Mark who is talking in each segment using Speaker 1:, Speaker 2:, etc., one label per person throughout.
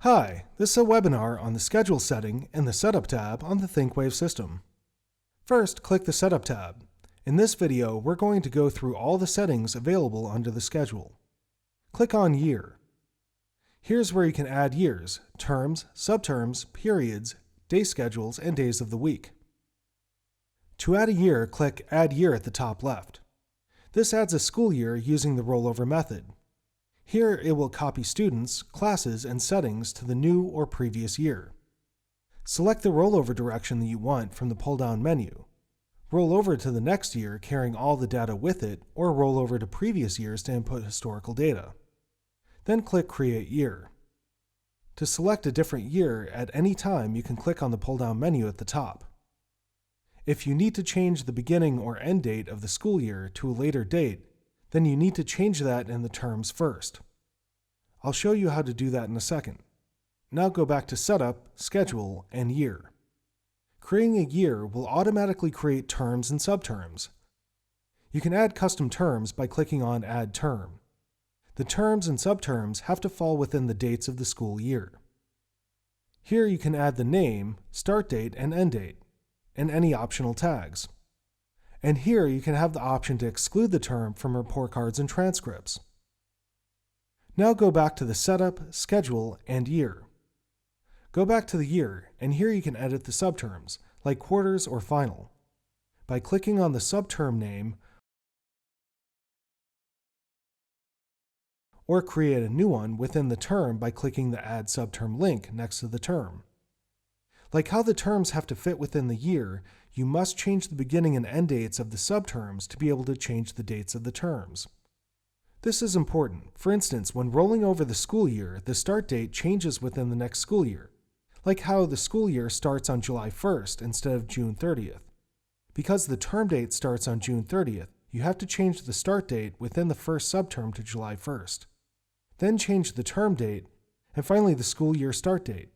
Speaker 1: Hi, this is a webinar on the Schedule setting in the Setup tab on the ThinkWave system. First, click the Setup tab. In this video, we're going to go through all the settings available under the schedule. Click on Year. Here's where you can add years, terms, subterms, periods, day schedules, and days of the week. To add a year, click Add Year at the top left. This adds a school year using the rollover method. Here, it will copy students, classes, and settings to the new or previous year. Select the rollover direction that you want from the pull-down menu. Roll over to the next year carrying all the data with it, or roll over to previous years to input historical data. Then click Create Year. To select a different year at any time, you can click on the pull-down menu at the top. If you need to change the beginning or end date of the school year to a later date, then you need to change that in the terms first. I'll show you how to do that in a second. Now go back to Setup, Schedule, and Year. Creating a year will automatically create terms and subterms. You can add custom terms by clicking on Add Term. The terms and subterms have to fall within the dates of the school year. Here you can add the name, start date, and end date, and any optional tags. And here you can have the option to exclude the term from report cards and transcripts. Now go back to the Setup, Schedule, and Year. Go back to the year, and here you can edit the subterms, like quarters or final, by clicking on the subterm name or create a new one within the term by clicking the Add Subterm link next to the term. Like how the terms have to fit within the year, you must change the beginning and end dates of the subterms to be able to change the dates of the terms. This is important. For instance, when rolling over the school year, the start date changes within the next school year, like how the school year starts on July 1st instead of June 30th. Because the term date starts on June 30th, you have to change the start date within the first subterm to July 1st. Then change the term date, and finally the school year start date.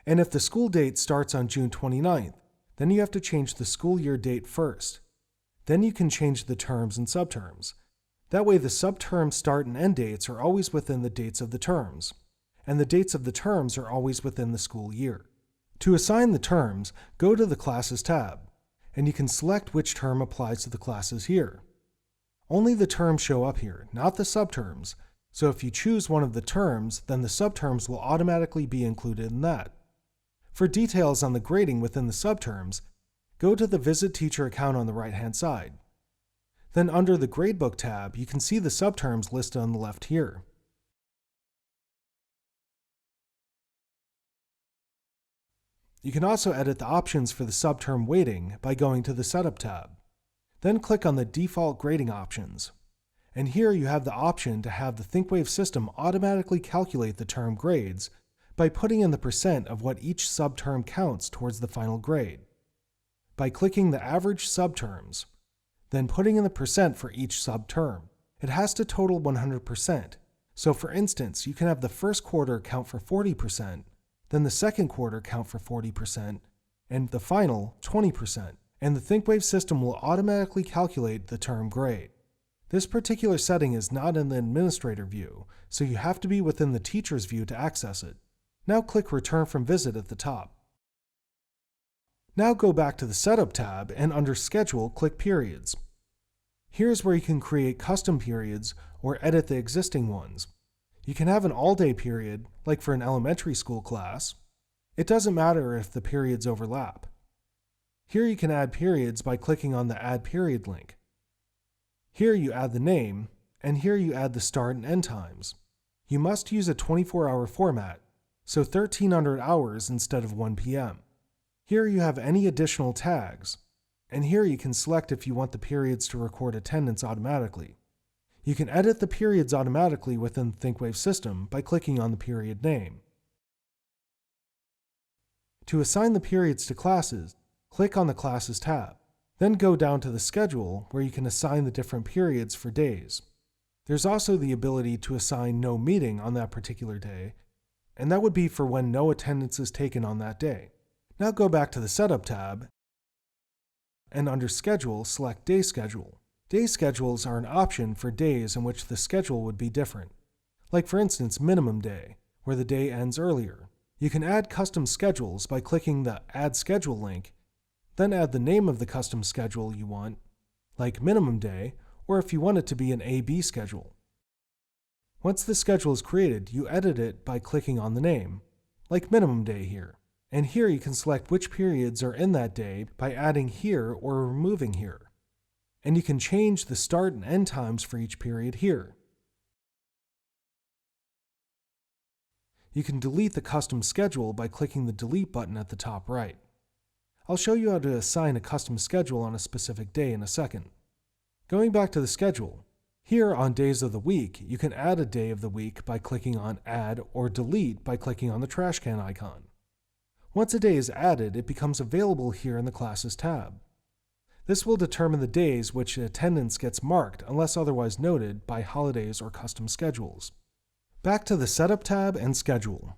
Speaker 1: And if the school date starts on June 29th, then you have to change the school year date first. Then you can change the terms and subterms. That way the subterm start and end dates are always within the dates of the terms, and the dates of the terms are always within the school year. To assign the terms, go to the Classes tab, and you can select which term applies to the classes here. Only the terms show up here, not the subterms, so if you choose one of the terms, then the subterms will automatically be included in that. For details on the grading within the subterms, go to the Visit Teacher account on the right-hand side. Then under the Gradebook tab, you can see the subterms listed on the left here. You can also edit the options for the subterm weighting by going to the Setup tab. Then click on the Default Grading options. And here you have the option to have the ThinkWave system automatically calculate the term grades by putting in the percent of what each subterm counts towards the final grade. By clicking the Average Subterms, then putting in the percent for each subterm. It has to total 100%. So for instance, you can have the first quarter count for 40%, then the second quarter count for 40%, and the final 20%. And the ThinkWave system will automatically calculate the term grade. This particular setting is not in the administrator view, so you have to be within the teacher's view to access it. Now click Return from Visit at the top. Now go back to the Setup tab and under Schedule, click Periods. Here's where you can create custom periods or edit the existing ones. You can have an all-day period, like for an elementary school class. It doesn't matter if the periods overlap. Here you can add periods by clicking on the Add Period link. Here you add the name, and here you add the start and end times. You must use a 24-hour format, so 1300 hours instead of 1 p.m. Here you have any additional tags, and here you can select if you want the periods to record attendance automatically. You can edit the periods automatically within the ThinkWave system by clicking on the period name. To assign the periods to classes, click on the Classes tab. Then go down to the Schedule where you can assign the different periods for days. There's also the ability to assign no meeting on that particular day, and that would be for when no attendance is taken on that day. Now go back to the Setup tab, and under Schedule, select Day Schedule. Day schedules are an option for days in which the schedule would be different. Like for instance, minimum day, where the day ends earlier. You can add custom schedules by clicking the Add Schedule link, then add the name of the custom schedule you want, like minimum day, or if you want it to be an A-B schedule. Once the schedule is created, you edit it by clicking on the name, like minimum day here. And here you can select which periods are in that day by adding here or removing here. And you can change the start and end times for each period here. You can delete the custom schedule by clicking the Delete button at the top right. I'll show you how to assign a custom schedule on a specific day in a second. Going back to the schedule, here on Days of the Week, you can add a day of the week by clicking on Add or Delete by clicking on the trash can icon. Once a day is added, it becomes available here in the Classes tab. This will determine the days which attendance gets marked unless otherwise noted by holidays or custom schedules. Back to the Setup tab and Schedule.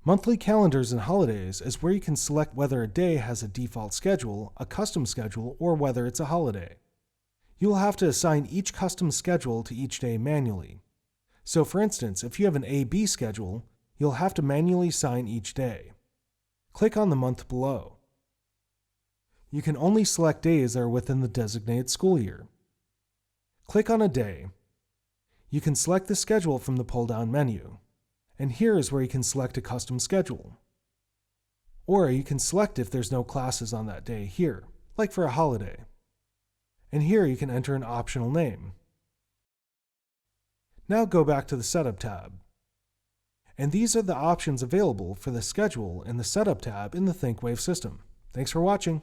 Speaker 1: Monthly calendars and holidays is where you can select whether a day has a default schedule, a custom schedule, or whether it's a holiday. You will have to assign each custom schedule to each day manually. So for instance, if you have an A-B schedule, you'll have to manually assign each day. Click on the month below. You can only select days that are within the designated school year. Click on a day. You can select the schedule from the pull-down menu, and here is where you can select a custom schedule. Or you can select if there's no classes on that day here, like for a holiday. And here you can enter an optional name. Now go back to the Setup tab. And these are the options available for the schedule in the Setup tab in the ThinkWave system. Thanks for watching.